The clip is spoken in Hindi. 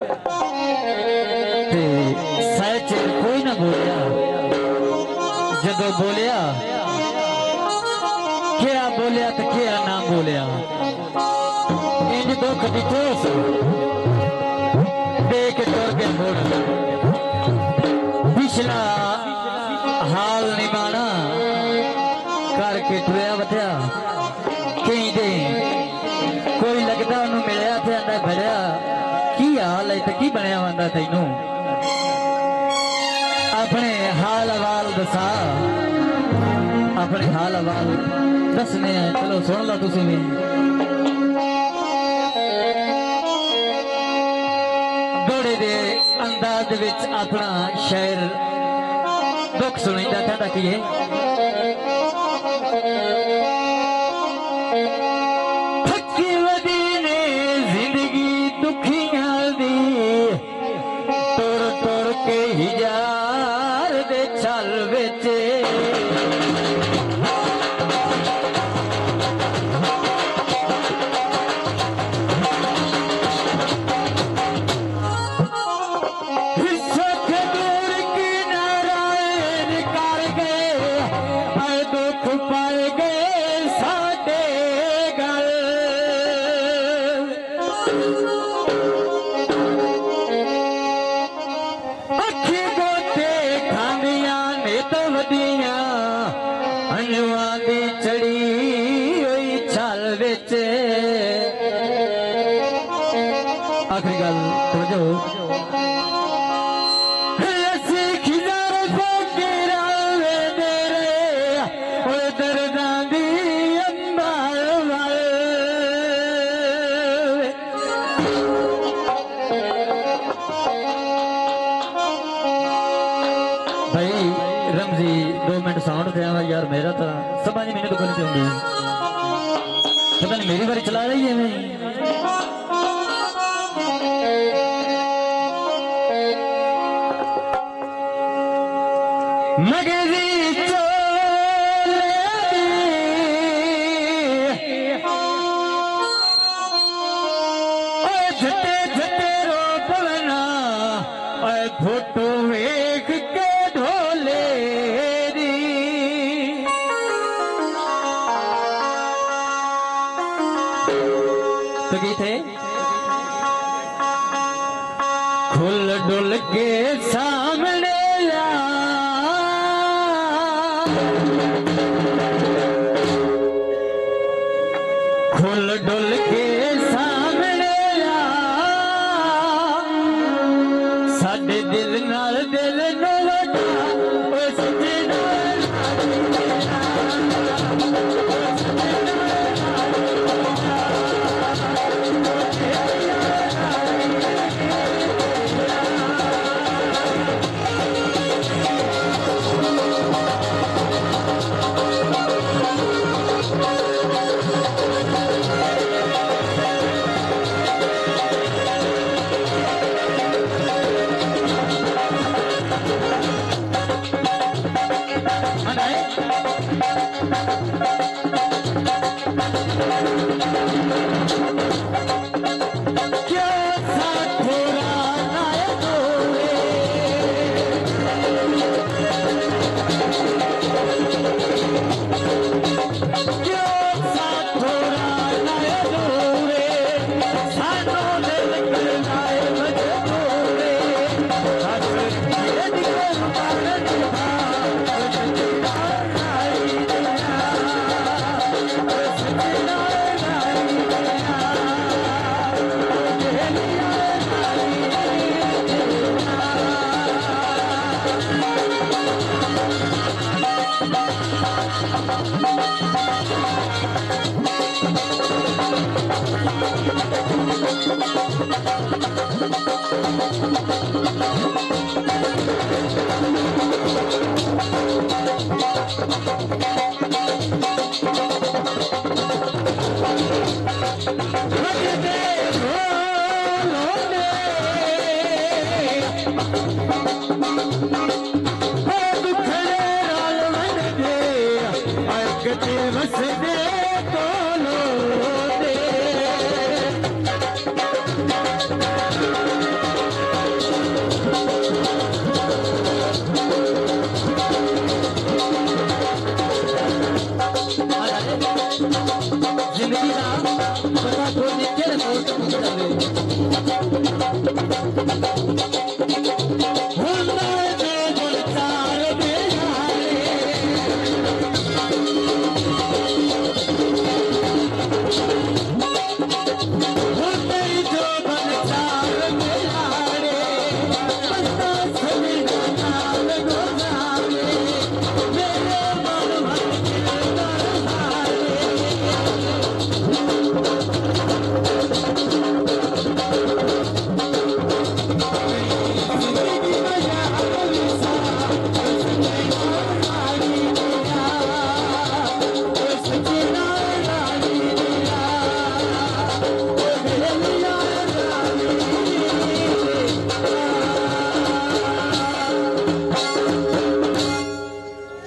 सच कोई ना बोलिया जो बोलिया क्या बोलिया तो क्या ना बोलिया इंज दुख दी ठोस देख तुर के मुड़ पिछला हाल निभाना करके टुरिया बतिया कहीं दे कोई लगता उन्होंने मिलया थे आंदा भरिया की हाल है तो की बनया आंदा तैनू अपने हाल अवाल दसा अपने हाल अवाल दसने हैं चलो सुन लो तुसी भी बड़े दे अंदाज विच अपना शायर दुख सुनाइंदा था कि थकी वदी ने जिंदगी दुखियां दी तुर तुर के हिजार दे चल विच चढ़ी हुई छल विच आखिरी गल समझो भाई रमजी 2 मिनट साउंड थे यार मेरा तो समझ मैंने तो करनी चाहिए पता नहीं मेरी बारी चला रही है मैं मगजी झटे झटे रो पवना फोटो वेख के ढोले तो गीत है खुल डुल के सामने ला खुल डुल के सामने ला साडे दिल नाल दिल नो वटा उस दिन